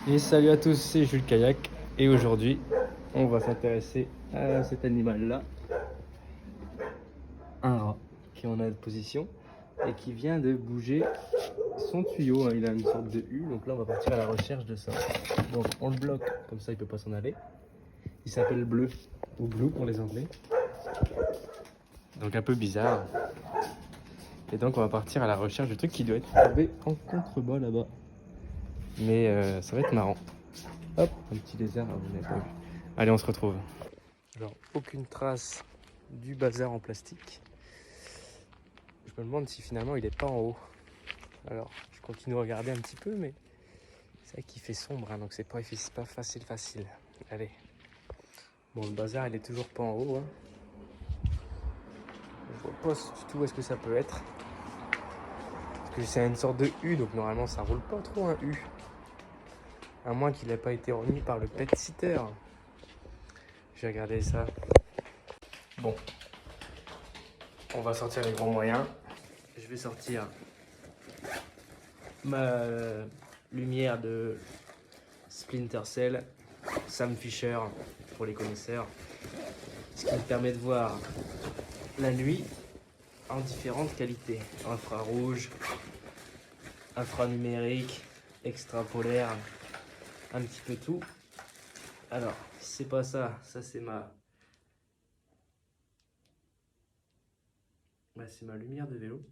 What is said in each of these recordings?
Et salut à tous, c'est Jules Kayak et aujourd'hui on va s'intéresser à cet animal-là, un rat qui est en position et qui vient de bouger son tuyau, hein. Il a une sorte de U, donc là on va partir à la recherche de ça. Donc on le bloque, comme ça il peut pas s'en aller. Il s'appelle Bleu, ou Blue pour les anglais. Donc un peu bizarre. Et donc on va partir à la recherche du truc qui doit être tombé en contrebas là-bas. Mais ça va être marrant. Hop, un petit lézard, vous n'avez pas vu. Allez, on se retrouve. Alors, aucune trace du bazar en plastique. Je me demande si finalement il n'est pas en haut. Alors, je continue à regarder un petit peu, mais c'est vrai qu'il fait sombre, hein, donc c'est pas facile. Allez. Bon, le bazar, il est toujours pas en haut. Hein. Je vois pas du tout où est-ce que ça peut être. Parce que c'est une sorte de U, donc normalement ça roule pas trop un U. À moins qu'il n'ait pas été remis par le pet sitter. Je vais regarder ça. Bon, on va sortir les grands moyens. Je vais sortir ma lumière de Splinter Cell, Sam Fisher pour les connaisseurs, ce qui me permet de voir la nuit en différentes qualités, infrarouge, infranumérique, extrapolaire, un petit peu tout. Alors, c'est pas ça, ça c'est c'est ma lumière de vélo.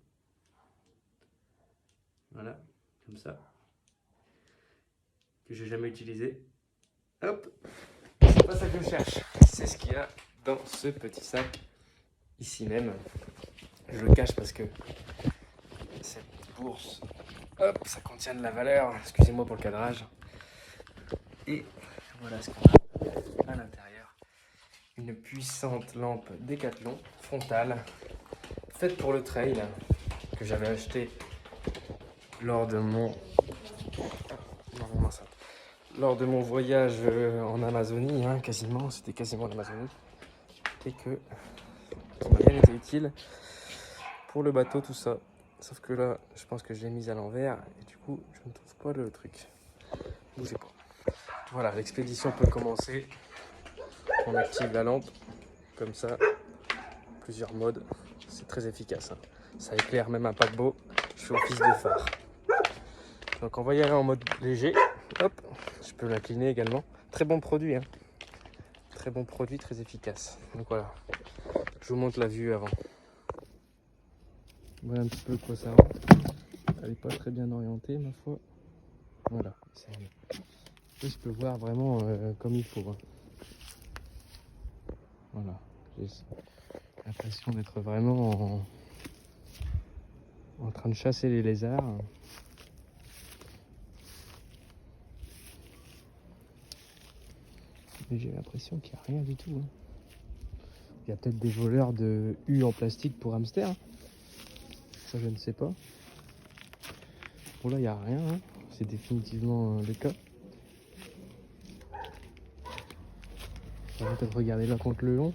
Voilà, comme ça, que j'ai jamais utilisé. Hop, c'est pas ça que je cherche. C'est ce qu'il y a dans ce petit sac, ici même. Je le cache parce que cette bourse, hop, ça contient de la valeur. Excusez-moi pour le cadrage. Et voilà ce qu'on a à l'intérieur. Une puissante lampe Décathlon frontale, faite pour le trail, que j'avais acheté lors de mon voyage en Amazonie, hein, quasiment, c'était quasiment l'Amazonie, et qui m'a bien été utile pour le bateau, tout ça. Sauf que là, je pense que je l'ai mise à l'envers, et du coup, je ne trouve pas le truc. Bougez pas. Voilà, l'expédition peut commencer. On active la lampe, comme ça, plusieurs modes, c'est très efficace. Hein. Ça éclaire même un paquebot, je fais office de phare. Donc on va y aller en mode léger, hop, je peux l'incliner également. Très bon produit, hein. Très bon produit, très efficace. Donc voilà, je vous montre la vue avant. Voilà un petit peu quoi ça rend. Elle n'est pas très bien orientée ma foi. Voilà, et je peux voir vraiment comme il faut. Hein. Voilà, j'ai l'impression d'être vraiment en train de chasser les lézards. Mais j'ai l'impression qu'il n'y a rien du tout. Hein. Il y a peut-être des voleurs de U en plastique pour hamster. Ça, je ne sais pas. Bon, là, il n'y a rien. Hein. C'est définitivement le cas. On va peut-être regarder là contre le long.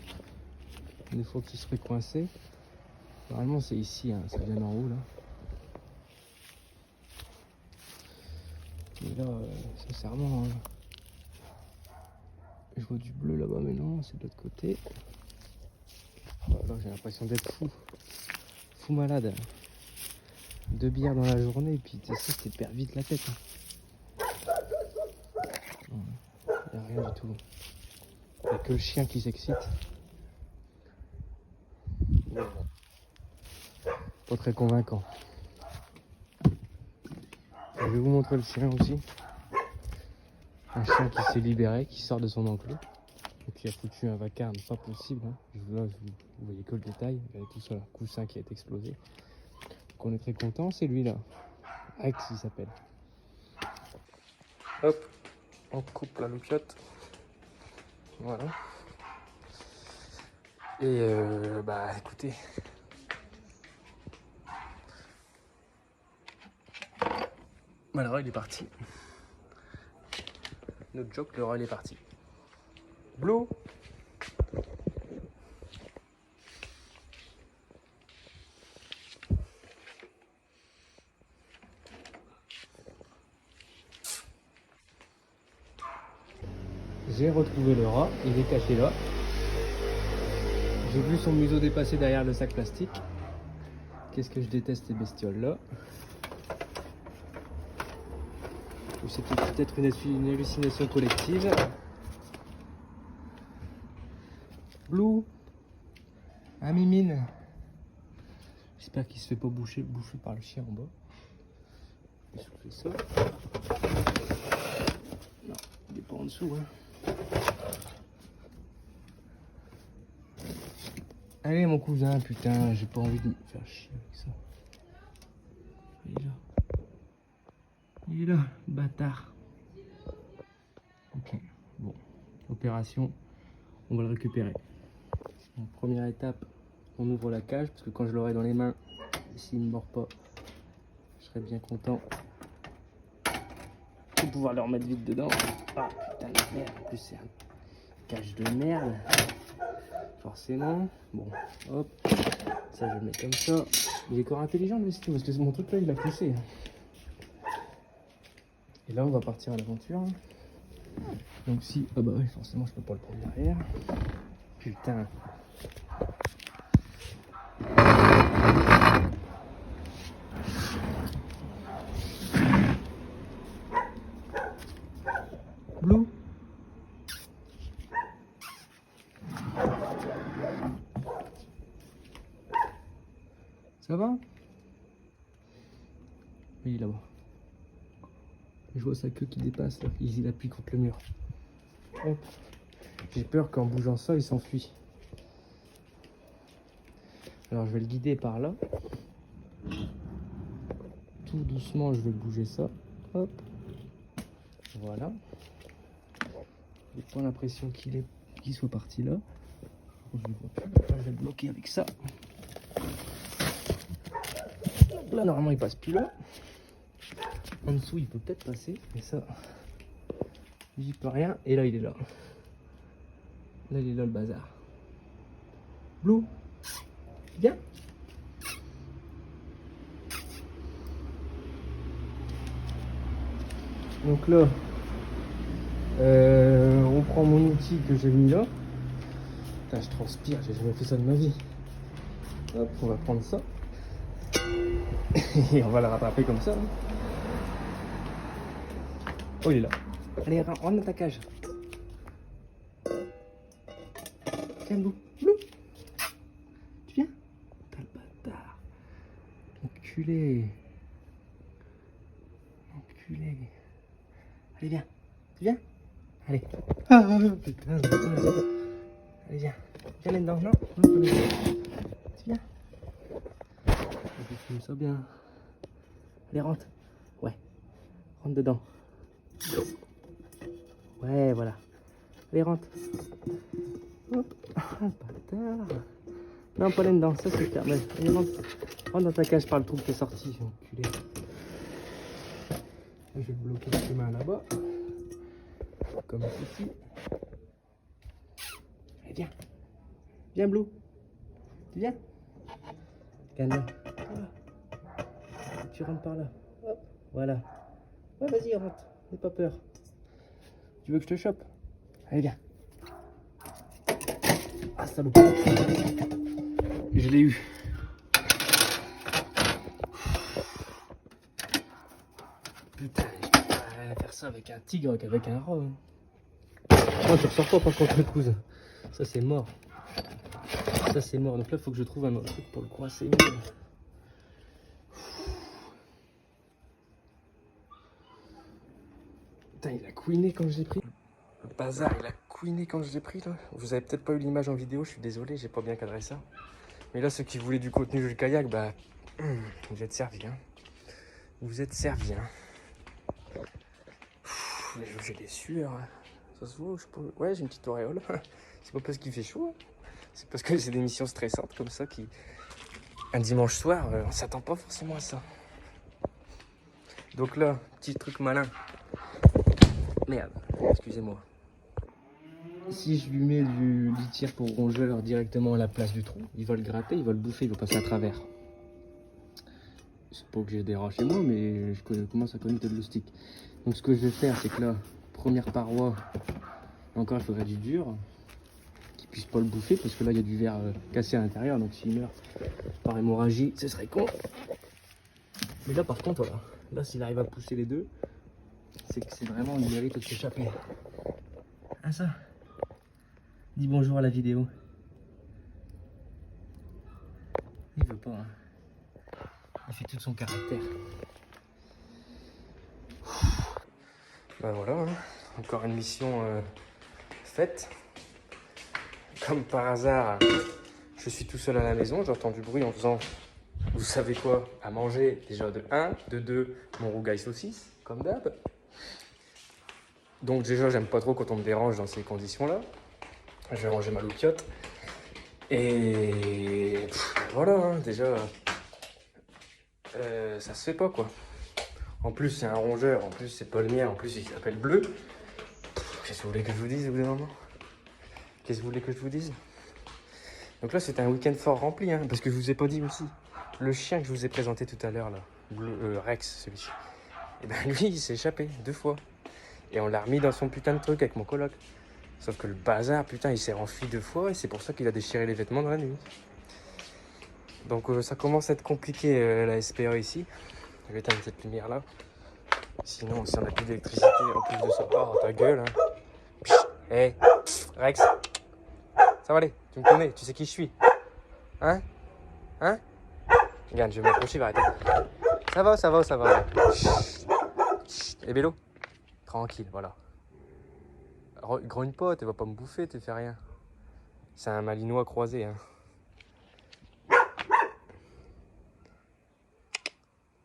Une fois qu'il serait coincé. Normalement, c'est ici. Hein. Ça vient d'en haut, là. Mais là, sincèrement, je vois du bleu là-bas, mais non, c'est de l'autre côté. Oh, là, j'ai l'impression d'être fou. Fou malade. 2 bières dans la journée, et puis tu sais, tu perds vite la tête. Hein. Il n'y a rien du tout. Il n'y a que le chien qui s'excite. Pas très convaincant. Je vais vous montrer le chien aussi. Un chien qui s'est libéré, qui sort de son enclos. Et qui a foutu un vacarme pas possible. Hein. Là, vous voyez que le détail. Il y a tout ça, un coussin qui a été explosé. Donc on est très content, c'est lui là. Axe il s'appelle. Hop, on coupe la loupiote. Voilà. Et écoutez. Le rat il est parti. Notre joke, le rat il est parti. Blue. J'ai retrouvé le rat, il est caché là. J'ai vu son museau dépasser derrière le sac plastique. Qu'est-ce que je déteste ces bestioles là. Ou c'était peut-être une hallucination collective. Blue. Ah Mimine. J'espère qu'il se fait pas bouffer par le chien en bas. Je fais ça. Non, il est pas en dessous. Hein. Allez mon cousin, putain, j'ai pas envie de me faire chier avec ça. Il est là. Il est là, bâtard. Ok, bon. Opération, on va le récupérer. Donc, première étape, on ouvre la cage, parce que quand je l'aurai dans les mains, s'il ne mord pas, je serai bien content de pouvoir le remettre vite dedans. Ah putain de merde, en plus c'est un cage de merde. Forcément. Bon, hop. Ça je le mets comme ça. Il est encore intelligent le vestige, parce que mon truc là il a poussé. Et là on va partir à l'aventure. Donc si... Ah bah oui, forcément je peux pas le prendre derrière. Putain. Blue. Ça va? Il est là-bas. Je vois sa queue qui dépasse là. Il appuie contre le mur. Hop. J'ai peur qu'en bougeant ça, il s'enfuit. Alors je vais le guider par là. Tout doucement, je vais bouger ça. Hop. Voilà. J'ai pas l'impression qu'il soit parti là. Je le vois plus. Là, je vais le bloquer avec ça. Là, normalement, il passe plus là. En dessous, il peut peut-être passer, mais ça, j'y peux rien. Et là, il est là. Là, il est là, le bazar. Blue, viens. Donc là, on prend mon outil que j'ai mis là. Putain, je transpire, j'ai jamais fait ça de ma vie. Hop, on va prendre ça. Et on va le rattraper comme ça. Oh, il est là. Allez, rentre dans ta cage. Tiens, Blue. Blue. Tu viens? T'as le bâtard. Enculé. Enculé. Allez, viens. Tu viens? Allez. Ah, putain. Allez, viens. Viens là-dedans, non? Tu viens? Je filme ça bien. Allez, rentre. Ouais. Rentre dedans. Ouais, voilà. Allez, rentre. Hop. Ah, bâtard. Non, pas là-dedans, ça c'est clair. Allez, rentre. Rentre dans ta cage par le trou que t'es sorti, enculé. Là, je vais bloquer le chemin là-bas. Comme ceci. Allez, viens. Viens, Blue. Tu viens? Regarde là. Tu rentres par là. Hop. Voilà. Ouais, vas-y, rentre. N'aie pas peur. Tu veux que je te chope? Allez, viens. Ah, salaud. Je l'ai eu. Putain, je peux pas faire ça avec un tigre qu'avec un rat. Moi, tu ressors pas par contre le cousin. Ça, c'est mort. Ça, c'est mort. Donc là, il faut que je trouve un autre truc pour le coincer mieux. Putain, il a couiné quand je l'ai pris. Le bazar, il a couiné quand je l'ai pris là. Vous avez peut-être pas eu l'image en vidéo, je suis désolé, j'ai pas bien cadré ça. Mais là, ceux qui voulaient du contenu du kayak, bah, vous êtes servis. Hein. Vous êtes servis. Hein. J'ai des sueurs. Hein. Ça se voit, je peux... Ouais, j'ai une petite auréole. C'est pas parce qu'il fait chaud. Hein. C'est parce que c'est des missions stressantes comme ça qui... Un dimanche soir, on s'attend pas forcément à ça. Donc là, petit truc malin. Merde, excusez-moi. Si je lui mets du litière pour rongeur directement à la place du trou, il va le gratter, il va le bouffer, il va passer à travers. C'est pas que j'ai des rats chez moi, mais je commence à connaître de l'oustique. Donc ce que je vais faire, c'est que là, première paroi, Encore, il faudrait du dur, qu'il puisse pas le bouffer, parce que là, il y a du verre cassé à l'intérieur, donc s'il meurt par hémorragie, ce serait con. Mais là, par contre, voilà. Là, s'il arrive à pousser les deux, c'est que c'est vraiment une mérite de s'échapper. Ah ça. Dis bonjour à la vidéo. Il veut pas, hein. Il fait tout son caractère. Ben voilà, hein. Encore une mission faite. Comme par hasard, je suis tout seul à la maison, j'entends du bruit en faisant, vous savez quoi, à manger. Déjà de 1, de 2, mon rougail saucisse, comme d'hab. Donc déjà, j'aime pas trop quand on me dérange dans ces conditions-là. Je vais ranger ma loupiote. Et voilà, hein, déjà, ça se fait pas, quoi. En plus, c'est un rongeur, en plus, c'est pas le mien, en plus, il s'appelle Bleu. Qu'est-ce que vous voulez que je vous dise au bout d'un moment? Qu'est-ce que vous voulez que je vous dise? Donc là, c'était un week-end fort rempli, hein, parce que je vous ai pas dit aussi. Le chien que je vous ai présenté tout à l'heure, là, Rex, celui-ci, et ben lui, il s'est échappé 2 fois. Et on l'a remis dans son putain de truc avec mon coloc. Sauf que le bazar, putain, il s'est enfui 2 fois et c'est pour ça qu'il a déchiré les vêtements dans la nuit. Donc ça commence à être compliqué la SPA ici. Je vais éteindre cette lumière là. Sinon, si on n'a plus d'électricité en plus de ça. Oh, ta gueule, hein. Hé, Rex. Ça va aller, tu me connais, tu sais qui je suis. Hein? Hein? Regarde, je vais m'approcher, il va arrêter. Ça va, ça va, ça va. Et Bélo? Tranquille, voilà. Grogne pas, tu vas pas me bouffer, tu fais rien. C'est un malinois croisé, hein.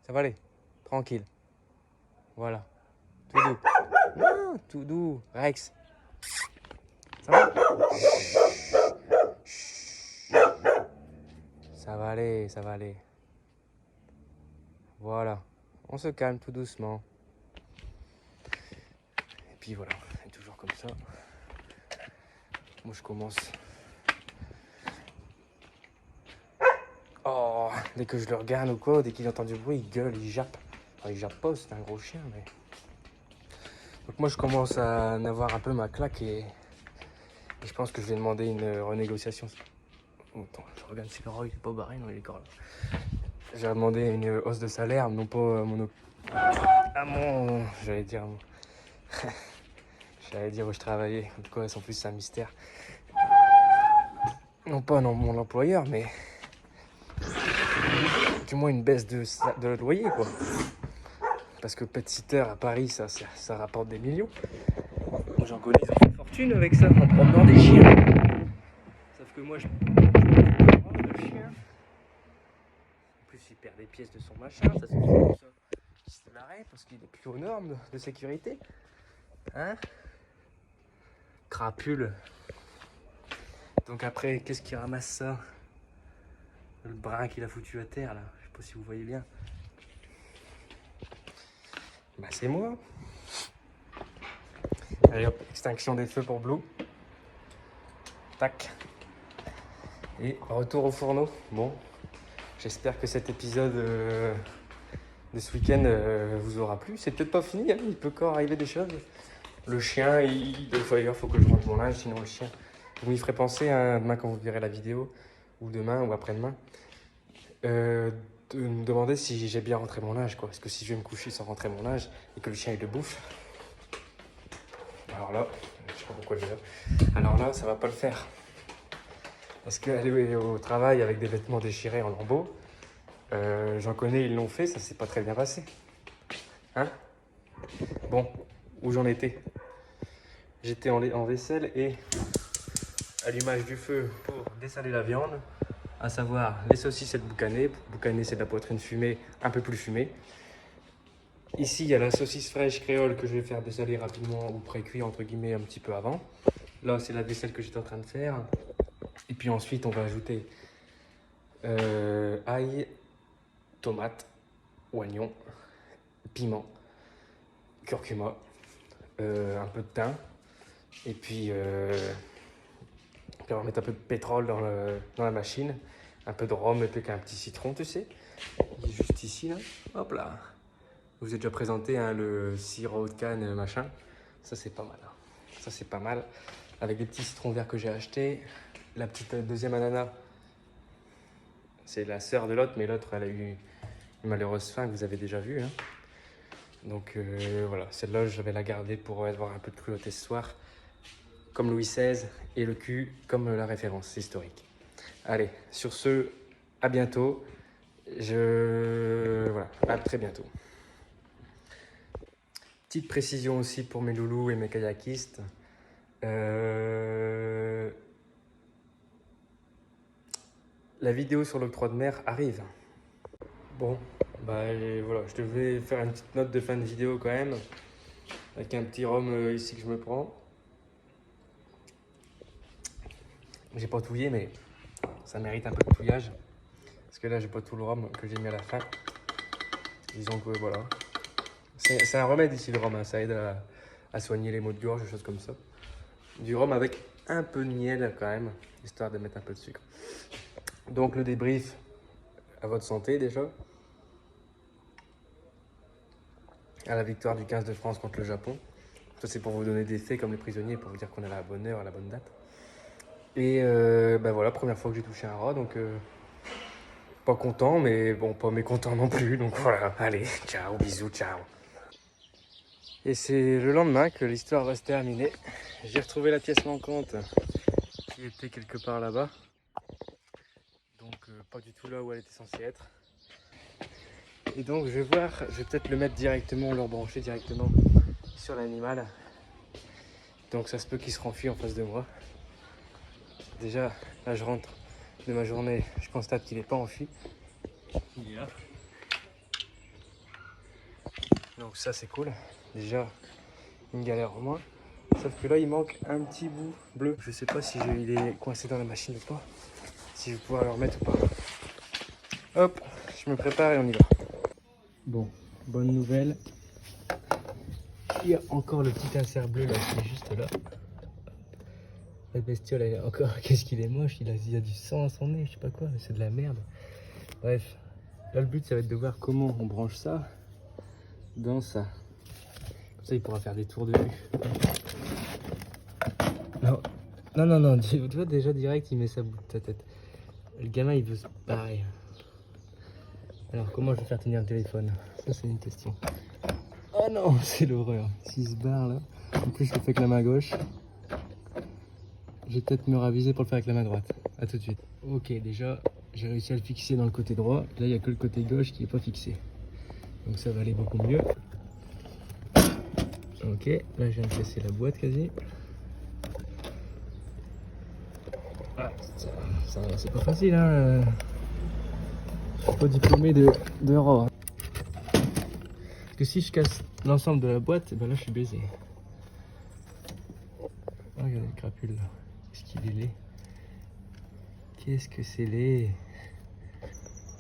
Ça va aller, tranquille. Voilà. Tout doux. Non, tout doux. Rex. Ça va? Ça va aller, ça va aller. Voilà. On se calme tout doucement. Et puis voilà, c'est toujours comme ça. Moi je commence. Oh, dès que je le regarde ou quoi, dès qu'il entend du bruit, il gueule, il jappe. Enfin, il jappe pas, c'est un gros chien, mais... Donc moi je commence à en avoir un peu ma claque et je pense que je vais demander une renégociation. Oh, attends, je regarde si le roi il est pas barré, non il est encore là. Je vais demander une hausse de salaire, non pas à mon... J'allais dire... J'allais dire où je travaillais, en tout cas en plus c'est un mystère. Non pas non, mon employeur, mais... Du moins une baisse de loyer, quoi. Parce que pet sitter à Paris, ça rapporte des millions. Moi j'en connais, ils ont fait fortune avec ça, en promenant des chiens. Sauf que moi je le chien. En plus il perd des pièces de son machin, ça c'est comme ça. Il se l'arrête parce qu'il est plus aux normes de sécurité. Hein? Crapule. Donc après, qu'est-ce qui ramasse ça? Le brin qu'il a foutu à terre là, je sais pas si vous voyez bien. Bah c'est moi. Allez hop, extinction des feux pour Blue. Tac. Et retour au fourneau. Bon, j'espère que cet épisode de ce week-end vous aura plu. C'est peut-être pas fini, hein, il peut encore arriver des choses. Le chien, il faut que je rentre mon linge, sinon le chien. Vous m'y ferez penser hein, demain quand vous verrez la vidéo, ou demain, ou après-demain, de me demander si j'ai bien rentré mon linge, quoi. Parce que si je vais me coucher sans rentrer mon linge et que le chien il le bouffe, alors là, je sais pas pourquoi je dis là. Alors là, ça va pas le faire. Parce qu'aller au travail avec des vêtements déchirés en lambeaux, j'en connais, ils l'ont fait, ça s'est pas très bien passé. Hein? Bon, où j'en étais? J'étais en vaisselle et allumage du feu pour dessaler la viande, à savoir les saucisses et le boucané. Boucané, c'est de la poitrine fumée, un peu plus fumée. Ici, il y a la saucisse fraîche créole que je vais faire dessaler rapidement ou pré-cuire entre guillemets un petit peu avant. Là, c'est la vaisselle que j'étais en train de faire. Et puis ensuite, on va ajouter ail, tomate, oignon, piment, curcuma, un peu de thym. Et puis on va mettre un peu de pétrole dans la machine, un peu de rhum et puis un petit citron, tu sais. Il est juste ici, là. Hop là. Je vous ai déjà présenté hein, le sirop de canne, machin. Ça, c'est pas mal. Hein. Ça c'est pas mal. Avec des petits citrons verts que j'ai achetés. La petite deuxième ananas, c'est la sœur de l'autre, mais l'autre elle a eu une malheureuse fin que vous avez déjà vue. Hein. Donc voilà, celle-là je vais la garder pour avoir un peu de cruauté ce soir. Comme Louis XVI et le cul comme la référence historique. Allez, sur ce, à bientôt. Voilà, à très bientôt. Petite précision aussi pour mes loulous et mes kayakistes. La vidéo sur l'octroi de mer arrive. Bon, bah voilà, je devais faire une petite note de fin de vidéo quand même. Avec un petit rhum ici que je me prends. J'ai pas touillé, mais ça mérite un peu de touillage. Parce que là, j'ai pas tout le rhum que j'ai mis à la fin. Disons que voilà. C'est un remède ici le rhum, hein. Ça aide à soigner les maux de gorge, des choses comme ça. Du rhum avec un peu de miel quand même, histoire de mettre un peu de sucre. Donc le débrief, à votre santé déjà. À la victoire du 15 de France contre le Japon. Ça c'est pour vous donner des faits comme les prisonniers, pour vous dire qu'on est à la bonne heure, à la bonne date. Et ben voilà, première fois que j'ai touché un rat, donc pas content, mais bon, pas mécontent non plus. Donc voilà, allez, ciao, bisous, ciao. Et c'est le lendemain que l'histoire va se terminer. J'ai retrouvé la pièce manquante qui était quelque part là-bas. Donc pas du tout là où elle était censée être. Et donc je vais voir, je vais peut-être le mettre directement, le rebrancher directement sur l'animal. Donc ça se peut qu'il se renfuit en face de moi. Déjà, là je rentre de ma journée, je constate qu'il n'est pas enfui. Il est là. Donc ça c'est cool. Déjà, une galère au moins. Sauf que là il manque un petit bout bleu. Je sais pas si il est coincé dans la machine ou pas. Si je vais pouvoir le remettre ou pas. Hop, je me prépare et on y va. Bon, bonne nouvelle. Il y a encore le petit insert bleu là qui est juste là. La bestiole elle est encore, qu'est-ce qu'il est moche, il y a du sang à son nez, je sais pas quoi, c'est de la merde. Bref, là le but ça va être de voir comment on branche ça dans ça. Comme ça il pourra faire des tours de vue. Non, tu vois déjà direct il met sa bout de sa tête. Le gamin il veut se barrer. Alors comment je vais faire tenir le téléphone? Ça c'est une question. Oh non, c'est l'horreur. S'il se barre là, en plus je le fais avec la main gauche. Je vais peut-être me raviser pour le faire avec la main droite. A tout de suite. Ok, déjà j'ai réussi à le fixer dans le côté droit. Là il n'y a que le côté gauche qui n'est pas fixé. Donc ça va aller beaucoup mieux. Ok, là je viens de casser la boîte quasi. Ah, ça c'est pas facile hein. Je suis pas diplômé de RAW. Hein. Parce que si je casse l'ensemble de la boîte, ben là je suis baisé. Oh, regardez le crapule là. Qu'est-ce qu'il est laid. Qu'est-ce que c'est laid.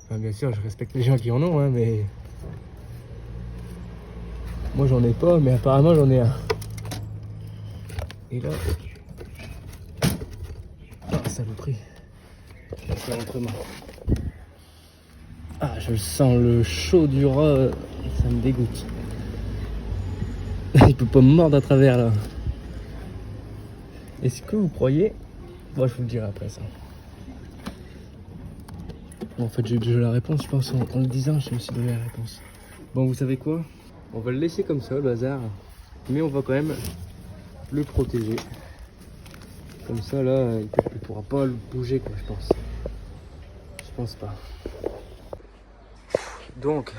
Enfin, bien sûr je respecte les gens qui en ont hein, mais moi j'en ai pas, mais apparemment j'en ai un. Et là, ah saloperie. C'est autrement. Ah, je sens le chaud du rat, ça me dégoûte. Il peut pas me mordre à travers là. Est-ce que vous croyez? Bon, je vous le dirai après ça. Bon, en fait, j'ai déjà la réponse, je pense. En le disant, je me suis donné la réponse. Bon, vous savez quoi? On va le laisser comme ça, le bazar. Mais on va quand même le protéger. Comme ça, là, il pourra pas le bouger, quoi, je pense. Je pense pas. Donc,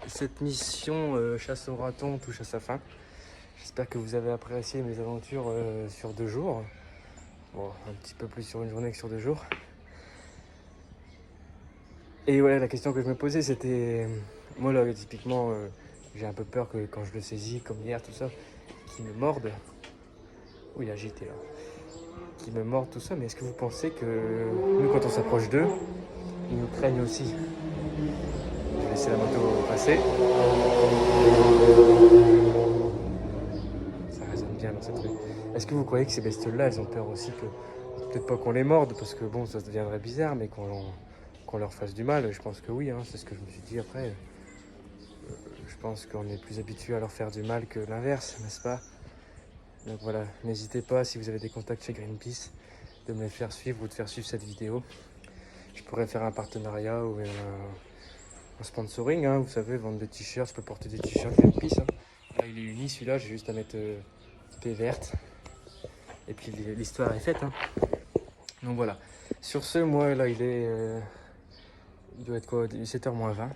cette mission chasse au raton touche à sa fin. J'espère que vous avez apprécié mes aventures sur 2 jours. Bon, un petit peu plus sur une journée que sur 2 jours. Et ouais, la question que je me posais, c'était... Moi, là, typiquement, j'ai un peu peur que quand je le saisis, comme hier, tout ça, qu'il me morde. Oui, il est agité, là. Qu'il me morde, tout ça. Mais est-ce que vous pensez que nous, quand on s'approche d'eux, ils nous craignent aussi? Je vais laisser la moto passer. Ça résonne bien dans cette rue. Est-ce que vous croyez que ces bestioles-là, elles ont peur aussi que... Peut-être pas qu'on les morde, parce que bon, ça deviendrait bizarre, mais qu'on leur fasse du mal? Je pense que oui, hein, c'est ce que je me suis dit après. Je pense qu'on est plus habitué à leur faire du mal que l'inverse, n'est-ce pas? Donc voilà, n'hésitez pas si vous avez des contacts chez Greenpeace de me les faire suivre ou de faire suivre cette vidéo. Je pourrais faire un partenariat ou un sponsoring, hein, vous savez, vendre des t-shirts, je peux porter des t-shirts Greenpeace. Hein. Là il est uni celui-là, j'ai juste à mettre paix verte. Et puis l'histoire est faite. Hein. Donc voilà. Sur ce, moi là il doit être quoi, 7h moins 20.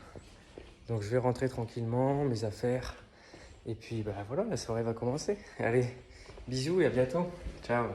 Donc je vais rentrer tranquillement, mes affaires. Et puis bah voilà, la soirée va commencer. Allez, bisous et à bientôt. Ciao.